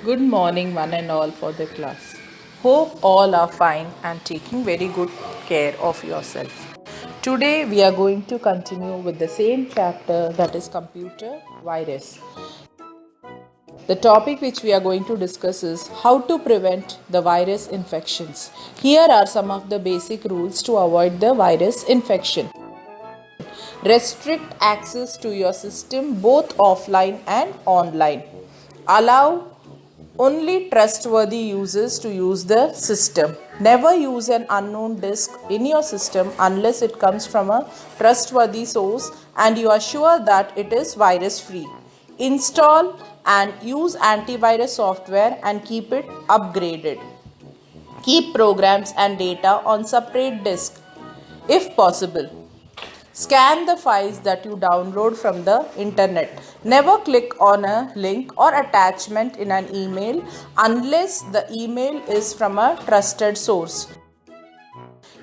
Good morning, one and all, for the class. Hope all are fine and taking very good care of yourself. Today, we are going to continue with the same chapter, that is computer virus. The topic which we are going to discuss is how to prevent the virus infections. Here are some of the basic rules to avoid the virus infection. Restrict access to your system both offline and online. Allow only trustworthy users to use the system. Never use an unknown disk in your system unless it comes from a trustworthy source and you are sure that it is virus free. Install and use antivirus software and keep it upgraded. Keep programs and data on separate disk if possible. Scan the files that you download from the internet. Never click on a link or attachment in an email unless the email is from a trusted source.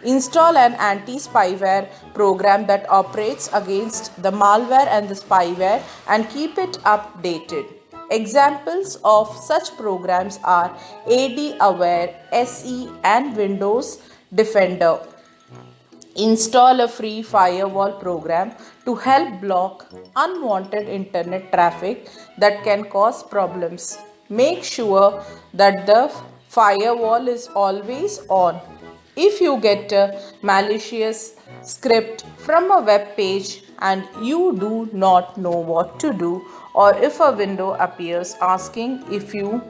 Install an anti-spyware program that operates against the malware and the spyware and keep it updated. Examples of such programs are AD Aware, SE and Windows Defender. Install a free firewall program to help block unwanted internet traffic that can cause problems. Make sure that the firewall is always on. If you get a malicious script from a web page and you do not know what to do, or if a window appears asking if you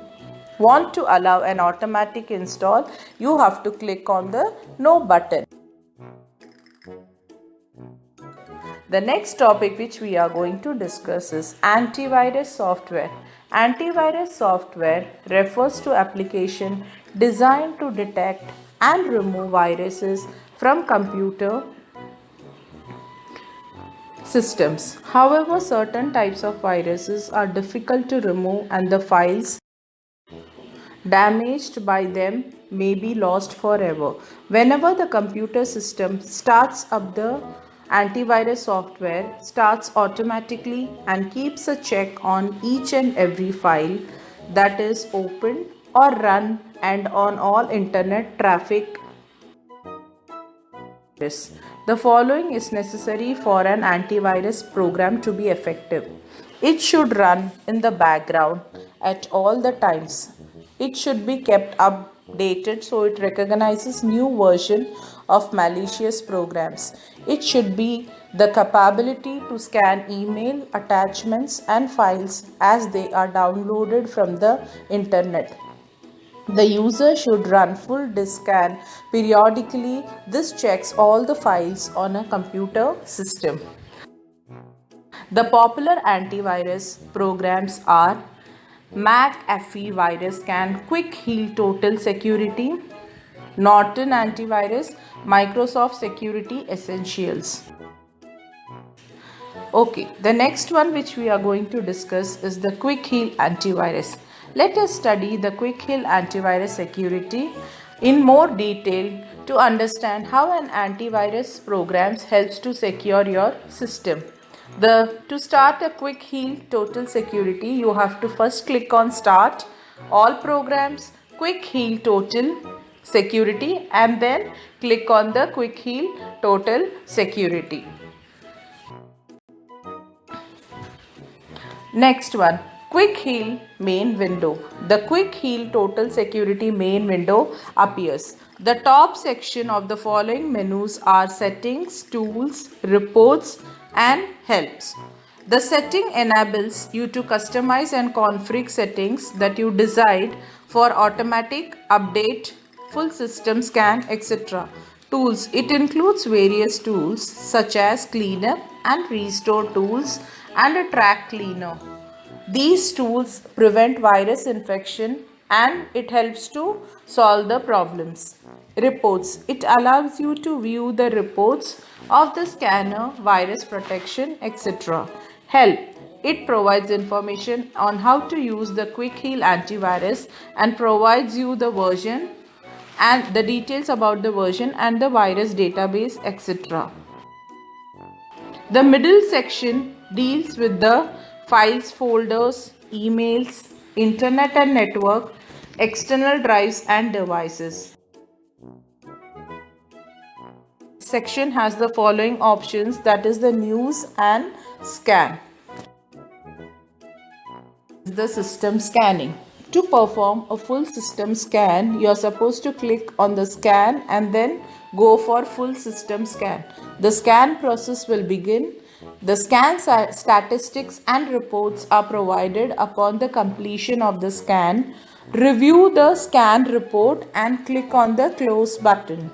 want to allow an automatic install, you have to click on the no button. The next topic which we are going to discuss is antivirus software. Antivirus software refers to application designed to detect and remove viruses from computer systems. However, certain types of viruses are difficult to remove and the files damaged by them may be lost forever. Whenever the computer system starts up, the antivirus software starts automatically and keeps a check on each and every file that is opened or run and on all internet traffic. The following is necessary for an antivirus program to be effective. It should run in the background at all the times. It should be kept updated so it recognizes new version of malicious programs. It should be the capability to scan email attachments and files as they are downloaded from the internet. The user should run full disk scan periodically. This checks all the files on a computer system. The popular antivirus programs are McAfee Virus Scan, Quick Heal Total Security, Norton Antivirus, Microsoft Security Essentials. Okay, the next one which we are going to discuss is the Quick Heal antivirus. Let us study the Quick Heal antivirus security in more detail to understand how an antivirus program helps to secure your system. To start a Quick Heal Total Security, you have to first click on Start, All Programs, Quick Heal Total Security, and then click on the Quick Heal Total Security. Next one, Quick Heal main window. The Quick Heal Total Security main window appears. The top section of the following menus are Settings, Tools, Reports and Helps. The setting enables you to customize and configure settings that you decide for automatic update, full system scan, etc. Tools. It includes various tools such as cleanup and restore tools and a track cleaner. These tools prevent virus infection and it helps to solve the problems. Reports. It allows you to view the reports of the scanner, virus protection, etc. Help. It provides information on how to use the Quick Heal antivirus and provides you the version and the details about the version and the virus database, etc. The middle section deals with the files, folders, emails, internet and network, external drives and devices. Section has the following options, that is the news and scan. The system scanning. To perform a full system scan, you are supposed to click on the scan and then go for full system scan. The scan process will begin. The scan statistics and reports are provided upon the completion of the scan. Review the scan report and click on the close button.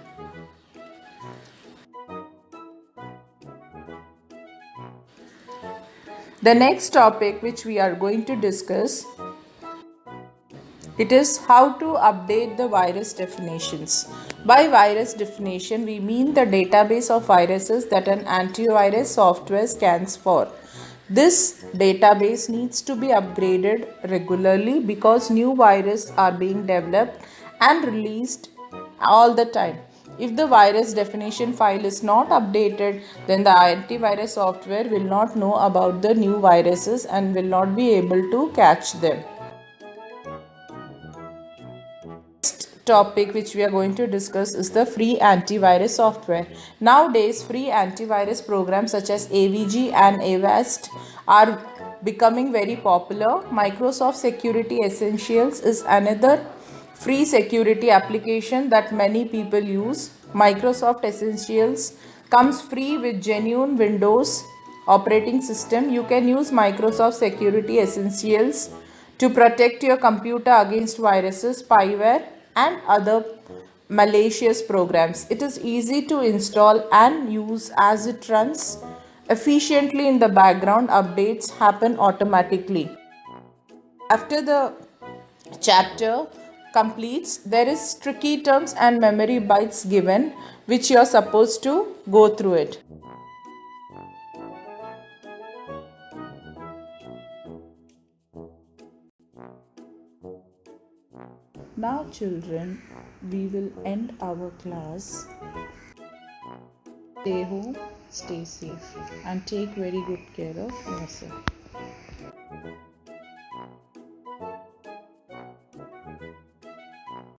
The next topic which we are going to discuss, it is how to update the virus definitions. By virus definition, we mean the database of viruses that an antivirus software scans for. This database needs to be upgraded regularly because new viruses are being developed and released all the time. If the virus definition file is not updated, then the antivirus software will not know about the new viruses and will not be able to catch them. Topic which we are going to discuss is the free antivirus software. Nowadays, free antivirus programs such as AVG and Avast are becoming very popular. Microsoft Security Essentials is another free security application that many people use. Microsoft Essentials comes free with genuine Windows operating system. You can use Microsoft Security Essentials to protect your computer against viruses, spyware, and other malicious programs. It is easy to install and use as it runs efficiently in the background. Updates happen automatically. After the chapter completes, there is tricky terms and memory bytes given which you are supposed to go through it. Now children, we will end our class. Stay home, stay safe and take very good care of yourself.